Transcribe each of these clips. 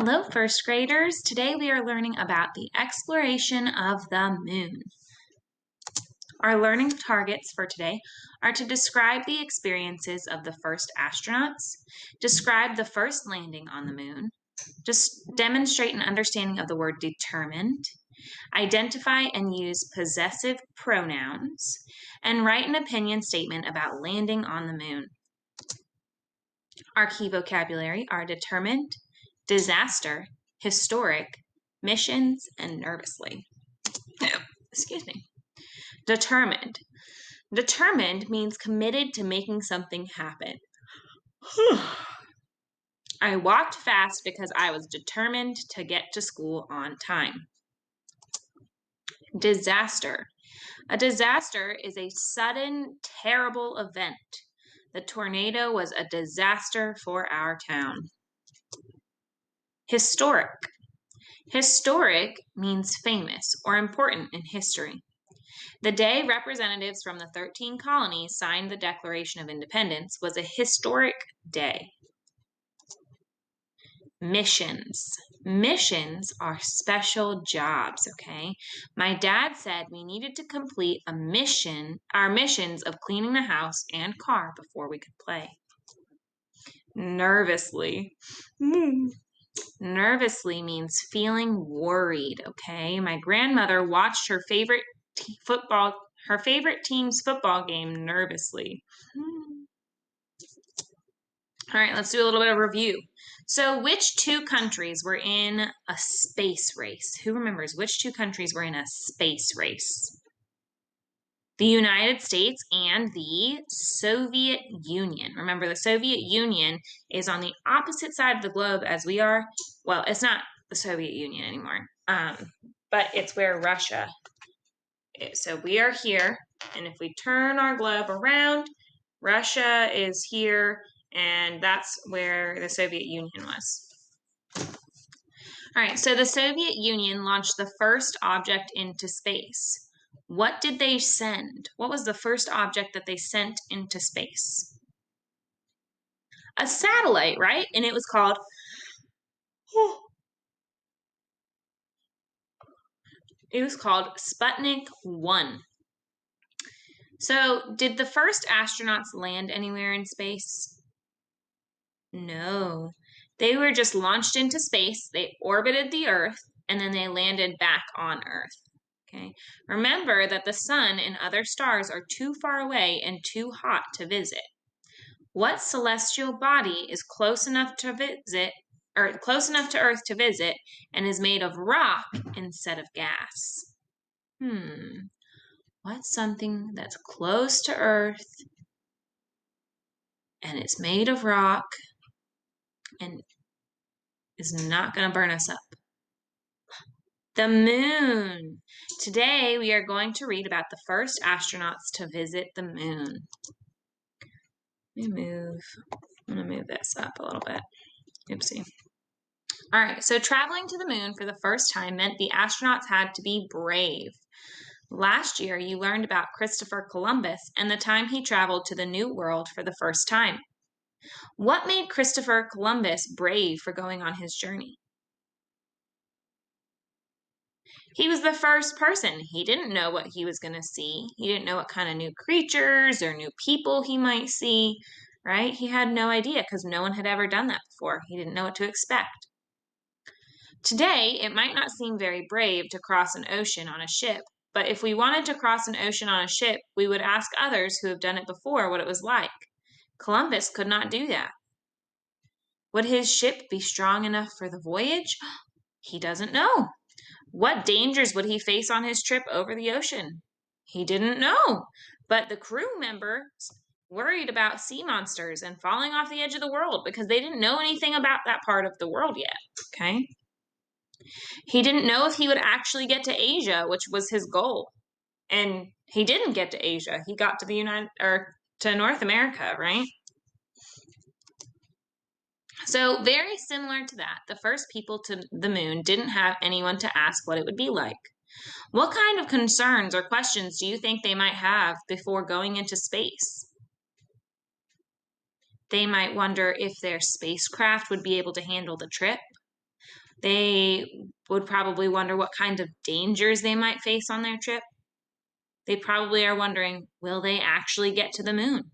Hello, first graders. Today we are learning about the exploration of the moon. Our learning targets for today are to describe the experiences of the first astronauts, describe the first landing on the moon, just demonstrate an understanding of the word determined, identify and use possessive pronouns, and write an opinion statement about landing on the moon. Our key vocabulary are determined, disaster, historic, missions, and nervously. Excuse me. Determined. Determined means committed to making something happen. I walked fast because I was determined to get to school on time. Disaster. A disaster is a sudden, terrible event. The tornado was a disaster for our town. Historic. Historic means famous or important in history. The day representatives from the 13 colonies signed the Declaration of Independence was a historic day. Missions. Missions are special jobs, okay? My dad said we needed to complete our missions of cleaning the house and car before we could play. Nervously. Nervously means feeling worried, okay? My grandmother watched her favorite team's football game nervously. All right, let's do a little bit of review. So which two countries were in a space race? Who remembers which two countries were in a space race? The United States and the Soviet Union. Remember, the Soviet Union is on the opposite side of the globe as we are. Well, it's not the Soviet Union anymore, but it's where Russia is. So we are here, and if we turn our globe around, Russia is here, and that's where the Soviet Union was. All right, so the Soviet Union launched the first object into space. What did they send? What was the first object that they sent into space? A satellite, right? And it was called Sputnik 1. So, did the first astronauts land anywhere in space? No. They were just launched into space, they orbited the Earth, and then they landed back on Earth. Okay. Remember that the sun and other stars are too far away and too hot to visit. What celestial body is close enough to Earth to visit and is made of rock instead of gas? What's something that's close to Earth and it's made of rock and is not going to burn us up? The moon. Today we are going to read about the first astronauts to visit the moon. I'm going to move this up a little bit. Oopsie. All right, so traveling to the moon for the first time meant the astronauts had to be brave. Last year, you learned about Christopher Columbus and the time he traveled to the New World for the first time. What made Christopher Columbus brave for going on his journey? He was the first person. He didn't know what he was going to see. He didn't know what kind of new creatures or new people he might see, right? He had no idea because no one had ever done that before. He didn't know what to expect. Today, it might not seem very brave to cross an ocean on a ship, but if we wanted to cross an ocean on a ship, we would ask others who have done it before what it was like. Columbus could not do that. Would his ship be strong enough for the voyage? He doesn't know. What dangers would he face on his trip over the ocean? He didn't know. But the crew members worried about sea monsters and falling off the edge of the world because they didn't know anything about that part of the world yet, okay? He didn't know if he would actually get to Asia, which was his goal. And he didn't get to Asia. He got to North America, right? So very similar to that, the first people to the moon didn't have anyone to ask what it would be like. What kind of concerns or questions do you think they might have before going into space? They might wonder if their spacecraft would be able to handle the trip. They would probably wonder what kind of dangers they might face on their trip. They probably are wondering, will they actually get to the moon?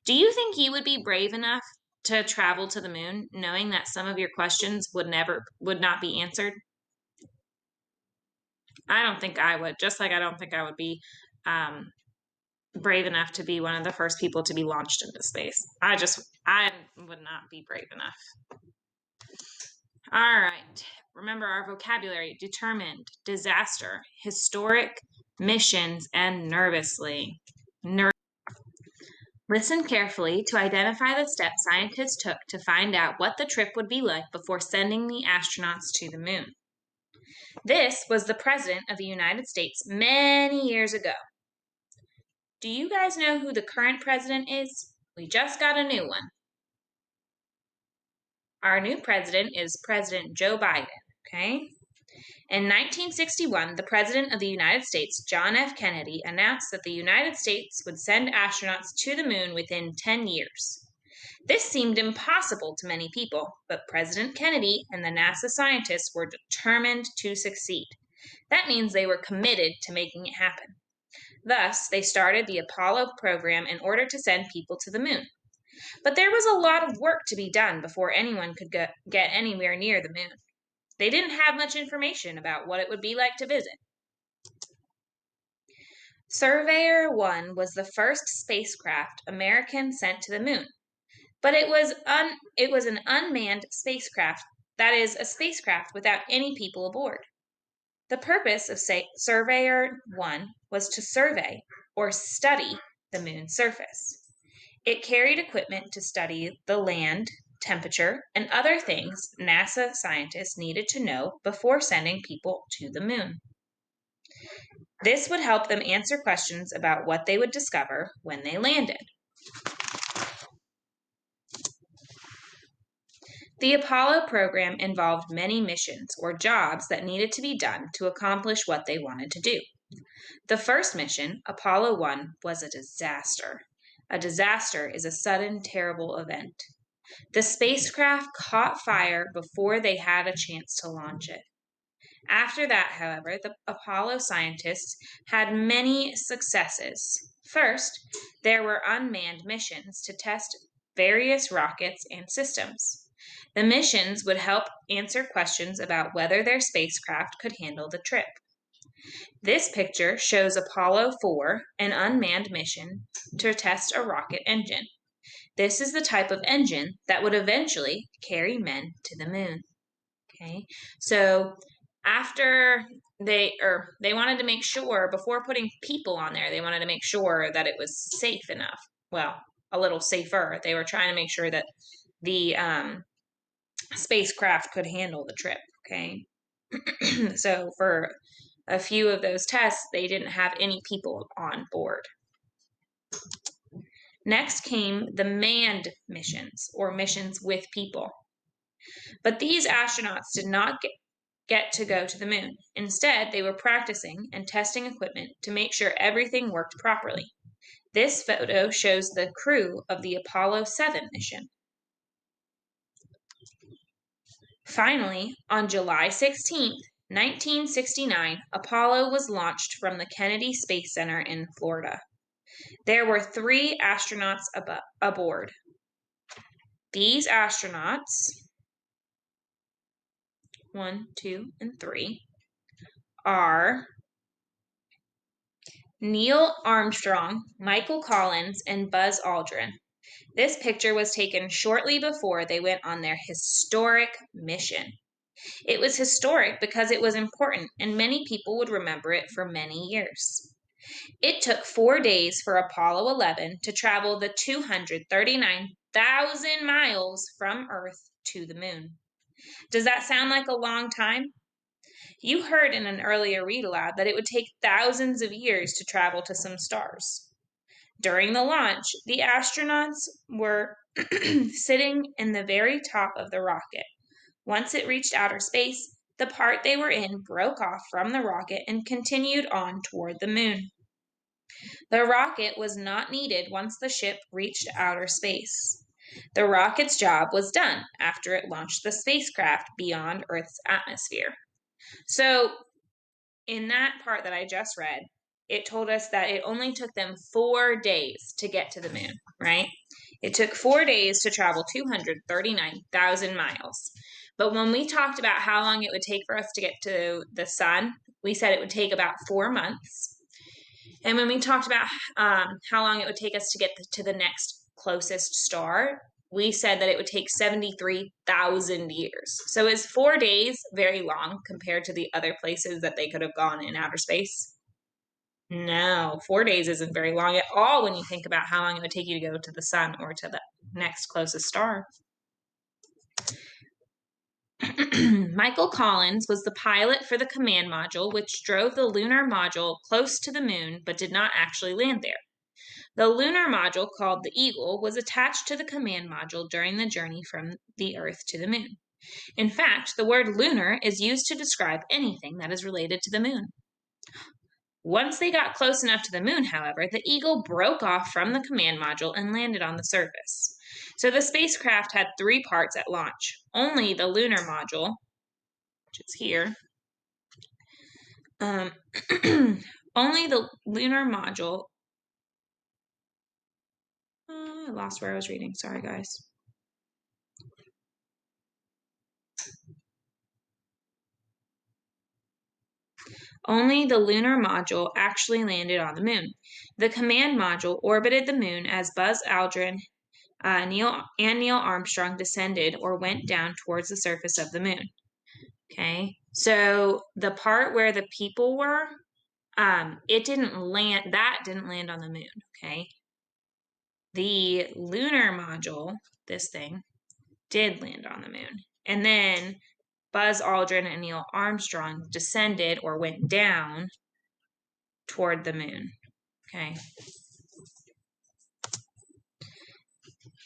Do you think you would be brave enough to travel to the moon knowing that some of your questions would not be answered? I don't think I would, just like I don't think I would be brave enough to be one of the first people to be launched into space. I would not be brave enough. All right. Remember our vocabulary: determined, disaster, historic, missions, and nervously. Listen carefully to identify the steps scientists took to find out what the trip would be like before sending the astronauts to the moon. This was the President of the United States many years ago. Do you guys know who the current president is? We just got a new one. Our new president is President Joe Biden, okay? In 1961, the President of the United States, John F. Kennedy, announced that the United States would send astronauts to the moon within 10 years. This seemed impossible to many people, but President Kennedy and the NASA scientists were determined to succeed. That means they were committed to making it happen. Thus, they started the Apollo program in order to send people to the moon. But there was a lot of work to be done before anyone could get anywhere near the moon. They didn't have much information about what it would be like to visit. Surveyor 1 was the first spacecraft Americans sent to the moon, but it was an unmanned spacecraft, that is, a spacecraft without any people aboard. The purpose of Surveyor 1 was to survey or study the moon's surface. It carried equipment to study the land, temperature, and other things NASA scientists needed to know before sending people to the moon. This would help them answer questions about what they would discover when they landed. The Apollo program involved many missions or jobs that needed to be done to accomplish what they wanted to do. The first mission, Apollo 1, was a disaster. A disaster is a sudden, terrible event. The spacecraft caught fire before they had a chance to launch it. After that, however, the Apollo scientists had many successes. First, there were unmanned missions to test various rockets and systems. The missions would help answer questions about whether their spacecraft could handle the trip. This picture shows Apollo 4, an unmanned mission to test a rocket engine. This is the type of engine that would eventually carry men to the moon. Okay, so after they wanted to make sure, before putting people on there, they wanted to make sure that it was safe enough. Well, a little safer. They were trying to make sure that the spacecraft could handle the trip. Okay, so for a few of those tests, they didn't have any people on board. Next came the manned missions, or missions with people. But these astronauts did not get to go to the moon. Instead, they were practicing and testing equipment to make sure everything worked properly. This photo shows the crew of the Apollo 7 mission. Finally, on July 16, 1969, Apollo was launched from the Kennedy Space Center in Florida. There were 3 astronauts aboard. These astronauts, 1, 2, and 3, are Neil Armstrong, Michael Collins, and Buzz Aldrin. This picture was taken shortly before they went on their historic mission. It was historic because it was important, and many people would remember it for many years. It took 4 days for Apollo 11 to travel the 239,000 miles from Earth to the moon. Does that sound like a long time? You heard in an earlier read aloud that it would take thousands of years to travel to some stars. During the launch, the astronauts were sitting in the very top of the rocket. Once it reached outer space, the part they were in broke off from the rocket and continued on toward the moon. The rocket was not needed once the ship reached outer space. The rocket's job was done after it launched the spacecraft beyond Earth's atmosphere. So, in that part that I just read, it told us that it only took them 4 days to get to the moon, right? It took 4 days to travel 239,000 miles. But when we talked about how long it would take for us to get to the sun, we said it would take about 4 months. And when we talked about how long it would take us to get to the next closest star, we said that it would take 73,000 years. So is 4 days very long compared to the other places that they could have gone in outer space? No, 4 days isn't very long at all when you think about how long it would take you to go to the sun or to the next closest star. Michael Collins was the pilot for the command module, which drove the lunar module close to the moon but did not actually land there. The lunar module, called the Eagle, was attached to the command module during the journey from the Earth to the moon. In fact, the word lunar is used to describe anything that is related to the moon. Once they got close enough to the moon, however, the Eagle broke off from the command module and landed on the surface. So the spacecraft had 3 parts at launch. Only the lunar module, which is here, only the lunar module, I lost where I was reading, sorry guys. Only the lunar module actually landed on the moon. The command module orbited the moon as Buzz Aldrin, Neil Armstrong descended or went down towards the surface of the moon. Okay, so the part where the people were, it didn't land. That didn't land on the moon. Okay, the lunar module, this thing, did land on the moon, and then Buzz Aldrin and Neil Armstrong descended or went down toward the moon. Okay.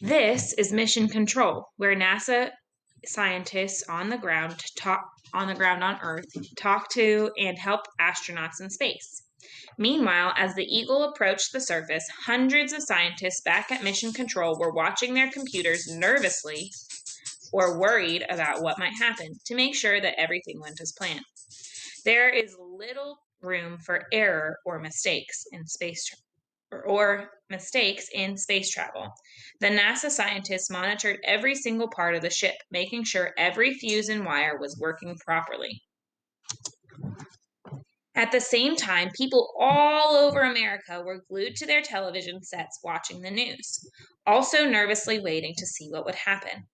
This is mission control, where NASA scientists on the ground on Earth talk to and help astronauts in space. Meanwhile, as the Eagle approached the surface, hundreds of scientists back at mission control were watching their computers nervously or worried about what might happen to make sure that everything went as planned. There is little room for error or mistakes in space travel. The NASA scientists monitored every single part of the ship, making sure every fuse and wire was working properly. At the same time, people all over America were glued to their television sets watching the news, also nervously waiting to see what would happen.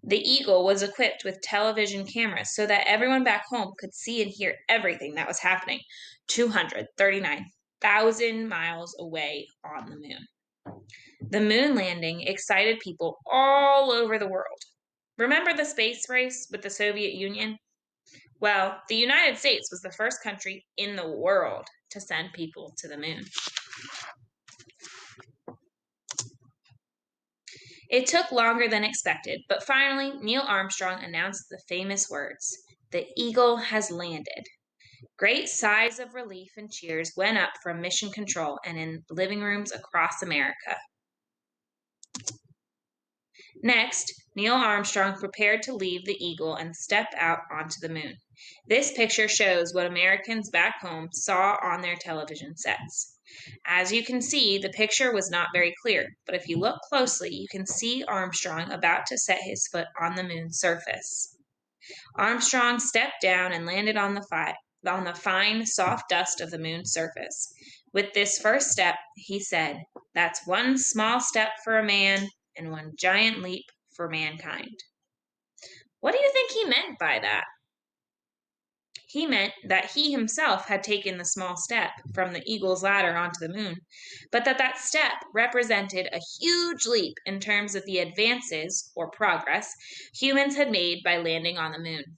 The Eagle was equipped with television cameras so that everyone back home could see and hear everything that was happening 239,000 miles away on the moon. The moon landing excited people all over the world. Remember the space race with the Soviet Union? Well, the United States was the first country in the world to send people to the moon. It took longer than expected, but finally Neil Armstrong announced the famous words, "The Eagle has landed." Great sighs of relief and cheers went up from mission control and in living rooms across America. Next, Neil Armstrong prepared to leave the Eagle and step out onto the moon. This picture shows what Americans back home saw on their television sets. As you can see, the picture was not very clear, but if you look closely, you can see Armstrong about to set his foot on the moon's surface. Armstrong stepped down and landed on the fine, soft dust of the moon's surface. With this first step, he said, "That's one small step for a man and one giant leap for mankind." What do you think he meant by that? He meant that he himself had taken the small step from the Eagle's ladder onto the moon, but that step represented a huge leap in terms of the advances, or progress, humans had made by landing on the moon.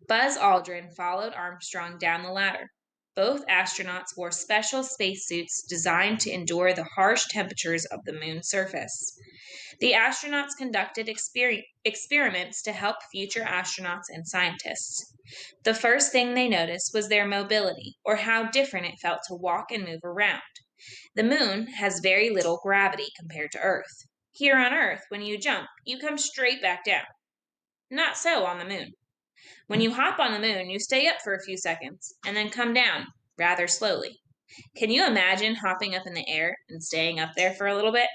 Buzz Aldrin followed Armstrong down the ladder. Both astronauts wore special spacesuits designed to endure the harsh temperatures of the moon's surface. The astronauts conducted experiments to help future astronauts and scientists. The first thing they noticed was their mobility, or how different it felt to walk and move around. The moon has very little gravity compared to Earth. Here on Earth, when you jump, you come straight back down. Not so on the moon. When you hop on the moon, you stay up for a few seconds and then come down rather slowly. Can you imagine hopping up in the air and staying up there for a little bit?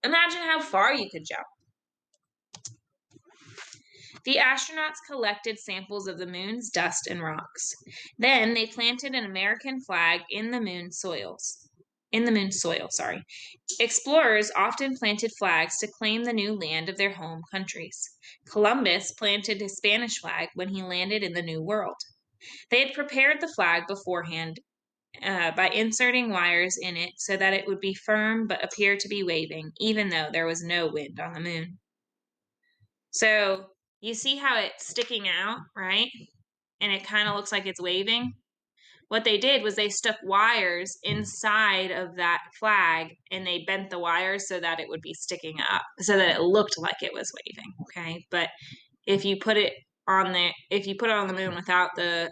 Imagine how far you could jump. The astronauts collected samples of the moon's dust and rocks. Then they planted an American flag in the moon soil. Explorers often planted flags to claim the new land of their home countries. Columbus planted his Spanish flag when he landed in the New World. They had prepared the flag beforehand by inserting wires in it so that it would be firm but appear to be waving, even though there was no wind on the moon. So you see how it's sticking out, right? And it kind of looks like it's waving. What they did was they stuck wires inside of that flag and they bent the wires so that it would be sticking up, so that it looked like it was waving. Okay, but if you put it on the moon without the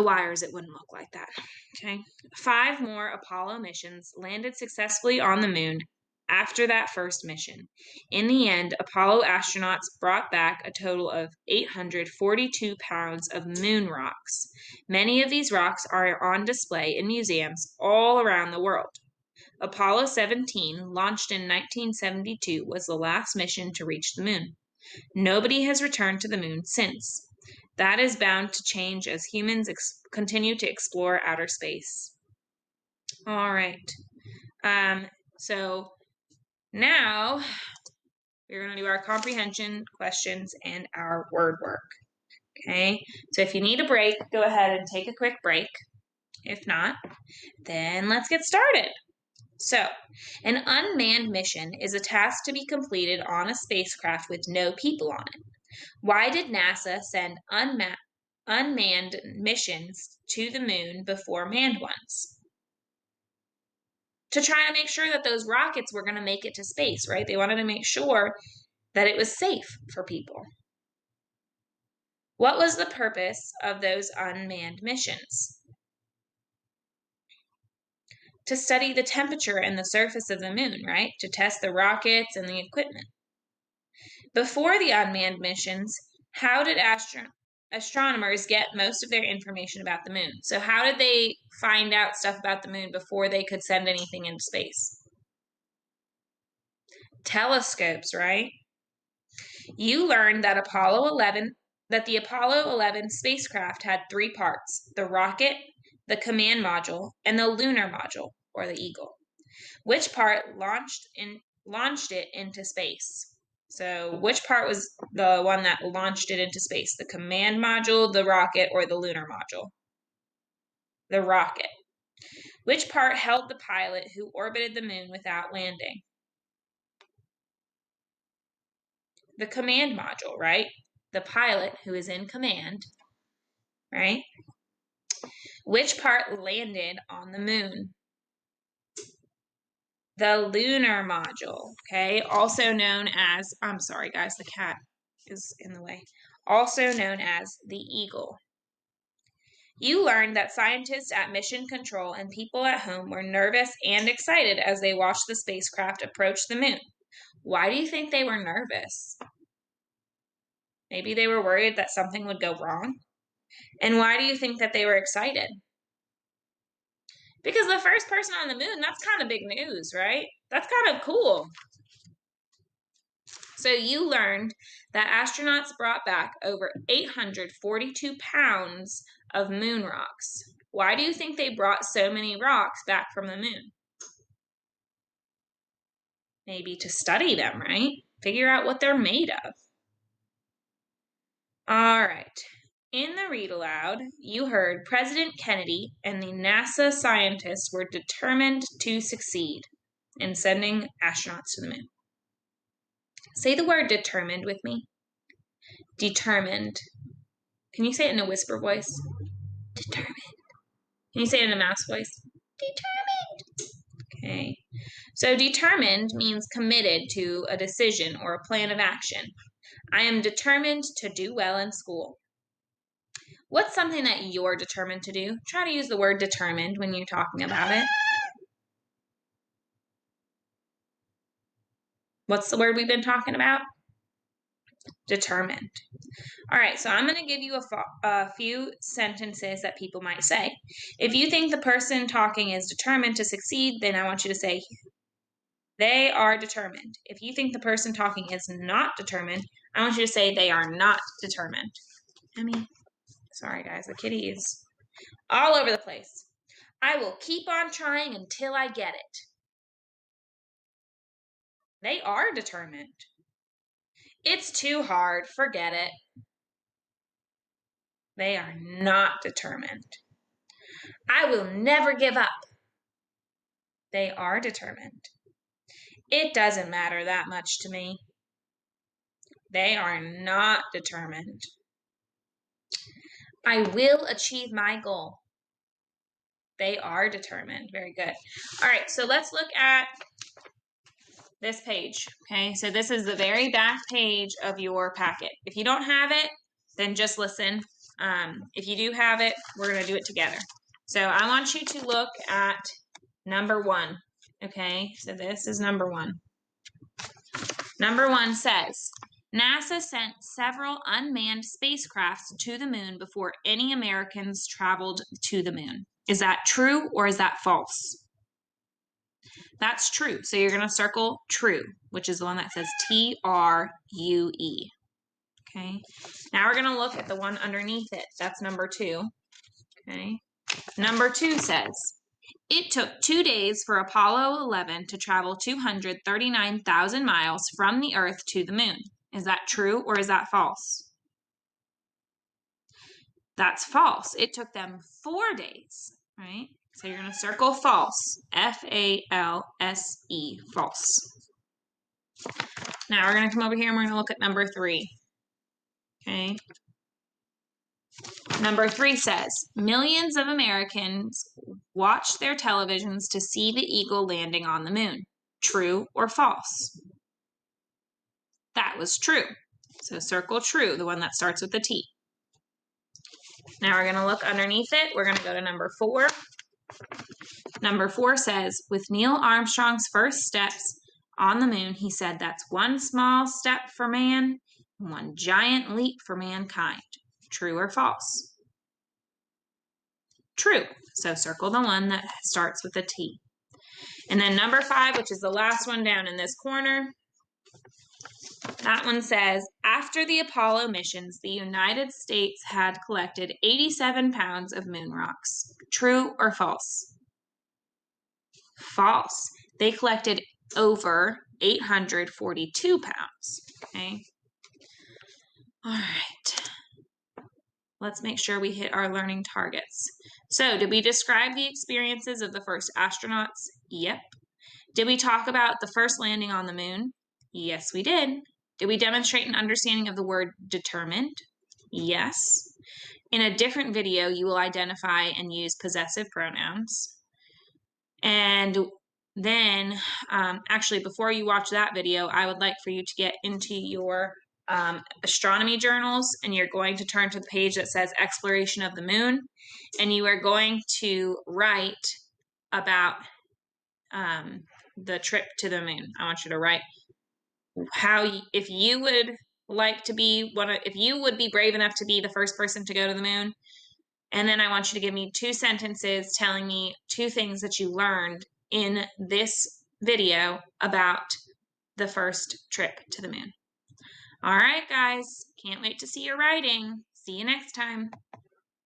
wires, it wouldn't look like that. Okay, 5 more Apollo missions landed successfully on the moon after that first mission. In the end, Apollo astronauts brought back a total of 842 pounds of moon rocks. Many of these rocks are on display in museums all around the world. Apollo 17, launched in 1972, was the last mission to reach the moon. Nobody has returned to the moon since. That is bound to change as humans continue to explore outer space. All right. So now we're going to do our comprehension questions and our word work. Okay. So if you need a break, go ahead and take a quick break. If not, then let's get started. So, an unmanned mission is a task to be completed on a spacecraft with no people on it. Why did NASA send unmanned missions to the moon before manned ones? To try and make sure that those rockets were going to make it to space, right? They wanted to make sure that it was safe for people. What was the purpose of those unmanned missions? To study the temperature and the surface of the moon, right? To test the rockets and the equipment. Before the unmanned missions, how did astronomers get most of their information about the moon? So how did they find out stuff about the moon before they could send anything into space? Telescopes, right? You learned that the Apollo 11 spacecraft had 3 parts: the rocket, the command module, and the lunar module, or the Eagle. Which part launched it into space? So which part was the one that launched it into space? The command module, the rocket, or the lunar module? The rocket. Which part held the pilot who orbited the moon without landing? The command module, right? The pilot who is in command, right? Which part landed on the moon? The lunar module, okay? Also known as, I'm sorry guys, the cat is in the way. Also known as the Eagle. You learned that scientists at Mission Control and people at home were nervous and excited as they watched the spacecraft approach the moon. Why do you think they were nervous? Maybe they were worried that something would go wrong. And why do you think that they were excited? Because the first person on the moon, that's kind of big news, right? That's kind of cool. So you learned that astronauts brought back over 842 pounds of moon rocks. Why do you think they brought so many rocks back from the moon? Maybe to study them, right? Figure out what they're made of. All right. In the read aloud, you heard President Kennedy and the NASA scientists were determined to succeed in sending astronauts to the moon. Say the word determined with me. Determined. Can you say it in a whisper voice? Determined. Can you say it in a mouse voice? Determined. Okay. So determined means committed to a decision or a plan of action. I am determined to do well in school. What's something that you're determined to do? Try to use the word determined when you're talking about it. What's the word we've been talking about? Determined. All right, so I'm going to give you a few sentences that people might say. If you think the person talking is determined to succeed, then I want you to say, they are determined. If you think the person talking is not determined, I want you to say, they are not determined. Sorry guys, the kitty is all over the place. I will keep on trying until I get it. They are determined. It's too hard, forget it. They are not determined. I will never give up. They are determined. It doesn't matter that much to me. They are not determined. I will achieve my goal. They are determined. Very good. All right, so let's look at this page. Okay, so this is the very back page of your packet. If you don't have it, then just listen. If you do have it, we're going to do it together. So I want you to look at number 1. Okay, so this is number 1. Number 1 says, NASA sent several unmanned spacecrafts to the moon before any Americans traveled to the moon. Is that true or is that false? That's true. So you're going to circle true, which is the one that says T-R-U-E. Okay. Now we're going to look at the one underneath it. That's number 2. Okay. Number 2 says, it took 2 days for Apollo 11 to travel 239,000 miles from the Earth to the moon. Is that true or is that false? That's false. It took them 4 days, right? So you're going to circle false. F-A-L-S-E, false. Now we're going to come over here and we're going to look at number 3. Okay. Number 3 says, millions of Americans watched their televisions to see the eagle landing on the moon. True or false? That was true. So circle true, the one that starts with the T. Now we're going to look underneath it. We're going to go to number 4. Number 4 says, with Neil Armstrong's first steps on the moon, he said that's one small step for man and one giant leap for mankind. True or false? True. So circle the one that starts with a T. And then number 5, which is the last one down in this corner, that one says, after the Apollo missions, the United States had collected 87 pounds of moon rocks. True or false? False. They collected over 842 pounds. Okay. All right. Let's make sure we hit our learning targets. So, did we describe the experiences of the first astronauts? Yep. Did we talk about the first landing on the moon? Yes, we did. Did we demonstrate an understanding of the word determined? Yes. In a different video, you will identify and use possessive pronouns. And then, actually, before you watch that video, I would like for you to get into your astronomy journals, and you're going to turn to the page that says exploration of the moon, and you are going to write about the trip to the moon. I want you to write how, if you would like to be if you would be brave enough to be the first person to go to the moon. And then I want you to give me 2 sentences telling me 2 things that you learned in this video about the first trip to the moon. All right, guys. Can't wait to see your writing. See you next time.